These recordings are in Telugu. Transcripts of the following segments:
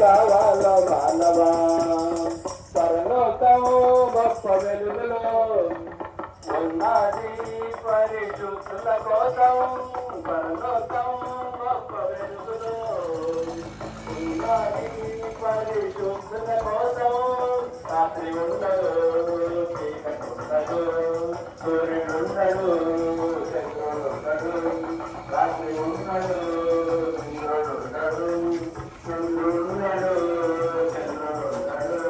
కావాలో మానవా పరలోకము గొప్ప వెలుగులో ఉన్నది పరిశుద్ధుల కోసం పరలోకం గొప్ప వెలుగులో ఉన్నది పరిశుద్ధుల కోసం రాత్రి ఉండదు చీకటి ఉండదు సూర్యుడు ఉండడు చంద్రుడు ఉండడు రాత్రి ఉండడు ఇంద్రుడు ఉండడు చంద్రుడు ఉండడు చంద్రుడు ఉండడు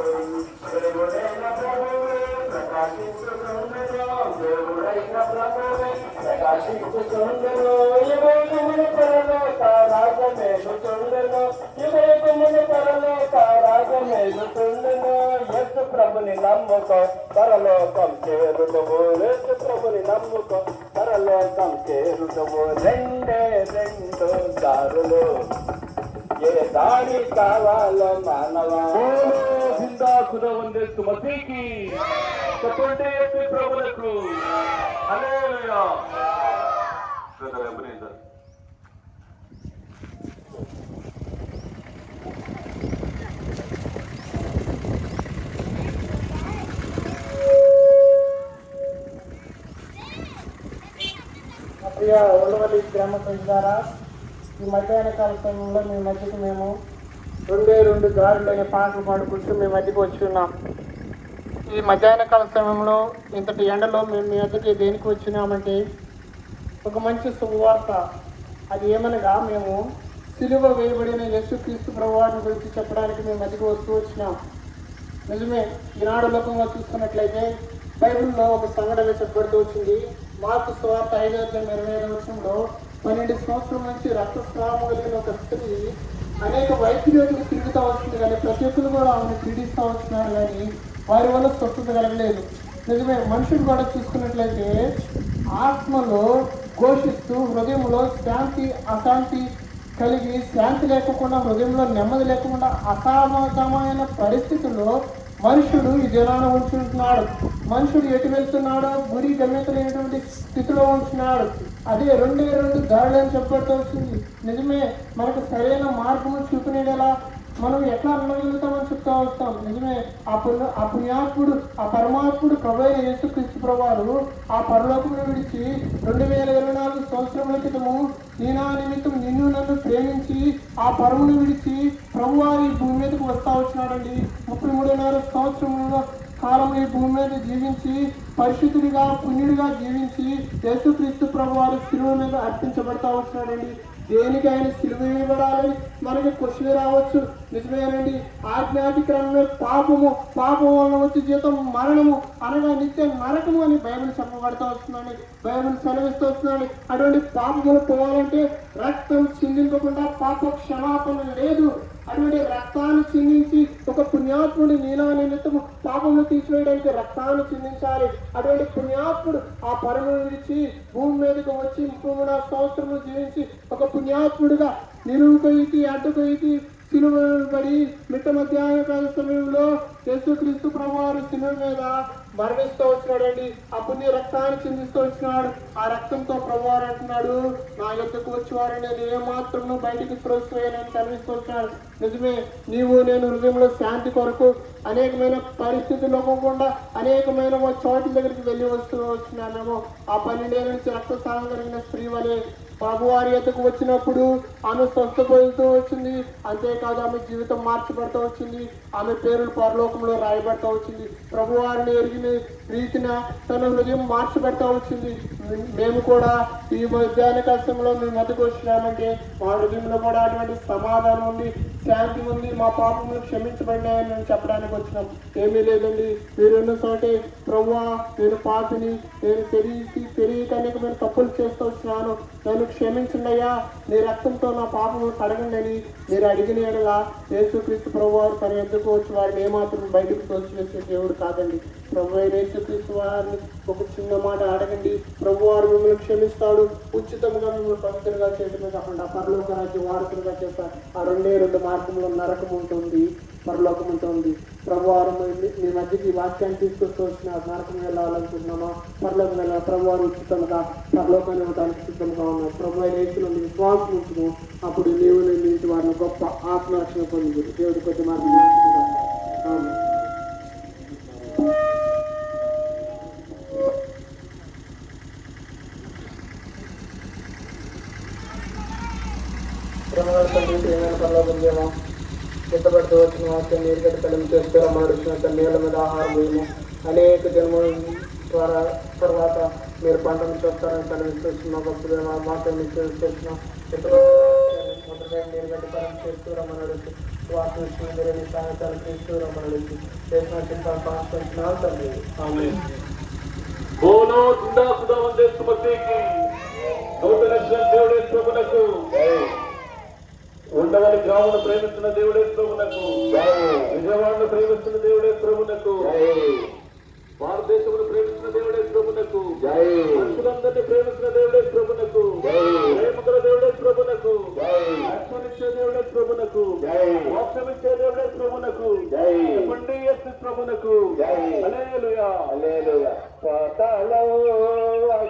దేవుడైన ప్రభువే ప్రకాశించుచుండును దేవుడైన ప్రభువే ప్రకాశించుచుండును యుగయుగముల పరలోక రాజమేలుచుండును యుగయుగముల పరలోక రాజమేలుచుండును యేసు ప్రభుని నమ్ముకో పరలోకం చేరుదువు యేసు ప్రభుని నమ్ముకో పరలోకం చేరుదువు రెండే రెండు దారులు ఏ దారి కావాలో మానవా జిందా ఖుదావందేస్తు మసీకి చెప్పండి యేసు ప్రభువులకు హల్లెలూయా ప్రియ ఒళ్ళవల్లి గ్రామ ప్రజలారా, ఈ మధ్యాహ్న కాల సమయంలో మీ మధ్యకు మేము రెండు దారులైన పాటలు పాడుకుంటూ మీ మధ్యకు వచ్చి ఉన్నాం. ఈ మధ్యాహ్న కాల సమయంలో ఇంతటి ఎండలో మేము మీ మధ్యకి దేనికి వచ్చినామంటే ఒక మంచి శుభవార్త. అది ఏమనగా మేము సిలువ వేయబడిన యేసుక్రీస్తు ప్రభువారిని గురించి చెప్పడానికి మేము మధ్యకు వస్తూ వచ్చినాం. నిజమే, ఈనాడు లోకంలో చూసుకున్నట్లయితే బైబిల్లో ఒక సంఘటన చెప్పబడుతూ వచ్చింది. మార్కు సువార్త 5:25 12 సంవత్సరం నుంచి రక్తస్రావం కలిగిన ఒక స్త్రీ అనేక వైద్యులకు తిరుగుతూ వస్తుంది, కానీ ప్రతి ఒక్కరు కూడా ఆమెను పీడిస్తూ వస్తున్నారు, కానీ వారి వల్ల స్వస్థత కలగలేదు. నిజమే, మనుషులు కూడా చూసుకున్నట్లయితే ఆత్మలో ఘోషిస్తూ హృదయంలో శాంతి అశాంతి కలిగి శాంతి లేకుండా హృదయంలో నెమ్మది లేకుండా అసామతమైన పరిస్థితుల్లో మనుషుడు ఈ దినాన ఉంచుంటున్నాడు. మనుషుడు ఎటు వెళ్తున్నాడో గురి గమ్యతలేనటువంటి స్థితిలో ఉంటున్నాడు. అదే రెండే రెండు దారులని చెప్పబడుతూ వచ్చింది. నిజమే, మనకు సరైన మార్గము చూపినేలా మనం ఎట్లా అనగలుగుతామని చెప్తా వస్తాం. నిజమే, ఆ పుణ్యాత్ముడు ఆ పరమాత్ముడు ప్రభు అయిన యేసుక్రీస్తు ప్రభువారు ఆ పరలోకమును విడిచి 2024 సంవత్సరముల క్రితము నా నిమిత్తం నిన్ను నన్ను ప్రేమించి ఆ పరమును విడిచి ప్రభువారు ఈ భూమి మీదకు వస్తా వచ్చినాడండి. 33.5 సంవత్సరముల కాలం ఈ భూమి మీద జీవించి పరిశుద్ధుడిగా పుణ్యుడిగా జీవించి యేసుక్రీస్తు ప్రభువారు శిలువ మీద అర్పించబడతా వచ్చినాడండి. దేనికి ఆయన సిలువ వేయబడాలని మనకి క్వశ్చన్ రావచ్చు. నిజమేనండి, ఆజ్ఞాతిక్రమమే పాపం వలన వచ్చే జీతం మరణము అనగా నిత్య నరకము అని బైబిల్ చెప్పబడుతూ వస్తుందండి. బైబిల్ సెలవిస్తూ వస్తుందండి. అటువంటి పాపములు పోవాలంటే రక్తం చిందించకుండా పాప క్షమాపణ లేదు. అటువంటి రక్తాన్ని చిందించి ఒక పుణ్యాత్ముడి నీలా నిమిత్తము పాపములు తీసివేయడానికి రక్తాన్ని చిందించాలి. అటువంటి పుణ్యాత్ముడు ఆ పరము విడిచి భూమి మీదకు వచ్చి 33 సంవత్సరములు జీవించి ఒక పుణ్యాత్ముడిగా నిలువుకొయ్యి అడ్డుకొయ్యి సిలువబడి మిట్ట మధ్యాహ్న కాల సమయంలో యేసుక్రీస్తు ప్రభువారు సిలువ మీద మరణిస్తూ వచ్చినాడండి. ఆ పుణ్య రక్తాన్ని చిందిస్తూ వచ్చినాడు. ఆ రక్తంతో ప్రభువారు అంటున్నాడు, నా యొద్దకు వచ్చేవారు నేను ఏమాత్రం బయటికి త్రోసివేయనని చదివిస్తూ వచ్చినాడు. నిజమే, నీవు నేను హృదయంలో శాంతి కొరకు అనేకమైన పరిస్థితుల్లో పోకుండా అనేకమైన చోట్ల దగ్గరికి వెళ్ళి వస్తూ వచ్చినామేమో. ఆ 12 ఏళ్ళ నుంచి రక్తస్రావం కలిగిన స్త్రీ వలె ప్రభువారి యొద్దకు వచ్చినప్పుడు ఆమె స్వస్థపడుతూ వచ్చింది. అంతేకాదు ఆమె జీవితం మార్చబడుతూ వచ్చింది. ఆమె పేరును పరలోకంలో రాయబడుతూ వచ్చింది. ప్రభువారిని ఎరిగిన రీతిన తన హృదయం మార్చబడుతూ వచ్చింది. మేము కూడా ఈ మధ్యాహ్న కష్టంలో మేము మధ్యకు వచ్చినామంటే మా హృదయంలో కూడా అటువంటి సమాధానం ఉంది, శాంతి ఉంది, మా పాపములు క్షమించబడినాయని మేము చెప్పడానికి వచ్చినాం. ఏమీ లేదండి, మీరున్న చోటే ప్రభువా నేను పాపిని, నేను తెలియక అనేకమైన తప్పులు చేస్తూ వచ్చినాను, నన్ను క్షమించండియ్యా, నీ రక్తంతో నా పాపము కడగండి అని మీరు అడిగిన ఎడలా యేసుక్రీస్తు ప్రభువారు తన ఎద్దుకు వచ్చి వారిని ఏమాత్రం బయటకు తోసివేసే దేవుడు కాదండి. ప్రభు అయిన యేసుక్రీస్తు వారిని ఒక చిన్న మాట అడగండి, ప్రభువారు మిమ్మల్ని క్షమిస్తాడు, ఉచితంగా మిమ్మల్ని పవిత్రంగా చేయడమే కాకుండా పరలోక రాజ్యం వారసులుగా చేస్తారు. ఆ 2 మార్గంలో నరకం ఉంటుంది, పరలోకమంతా ఉంది. ప్రభువారు మీ మధ్యకి ఈ వాక్యాన్ని తీసుకొస్తూ వచ్చిన నరకం వెళ్ళాలనుకుంటున్నామా, పరలోకం వెళ్ళాలి, ప్రభువారు ఉచితంగా పరలోకాన్ని ఇవ్వడానికి సిద్ధంగా ఉన్నారు. ప్రభు అయిన యేసులో నీ విశ్వాసం ఉంచును, అప్పుడు నీవు నింటి వారిని గొప్ప ఆత్మరక్షణ పొంది దేవుడి కొద్ది మార్గం పరలోకం సిద్ధపడుతూ వచ్చిన వాక్యం నీరుగడ్డ తల్లి చేస్తూ రమ్మడిచిన తల్లిల మీద ఆహారం వేయము. అనేక జన్మల ద్వారా తర్వాత మీరు పంటను చూస్తారని తల్లిస్తున్న గొప్ప వాక్యం చూస్తున్న నీరుగడ్డ తల్లి చేస్తూ రమ్మనడుచు వాక్యం శ్రీధరిని సాయంత్రాలు చేస్తూ రమ్మనడుచు చేసిన చింత పాల్పంచినారు తండ్రి. బోలో జిందా ఖుదావందే సుమతీకి నూతన దేవుడే ప్రభునకు ఉండవల్లి గ్రామను ప్రేమిస్తున్న దేవుడే ప్రభునకు, విజయవాడను ప్రేమిస్తున్న దేవుడే ప్రభునకు, భారతదేశమును ప్రేమిస్తున్న దేవుడే ప్రభునకు, మనుషులందరినీ ప్రేమిస్తున్న దేవుడే ప్రభునకు, ప్రేమకుల దేవుడే ప్రభునకు, లక్ష్మణిచ్చే దేవుడే ప్రభునకు, మోక్షమిచ్చే దేవుడే ప్రభునకు, చెప్పండి యేసు ప్రభునకు. హల్లెలూయా.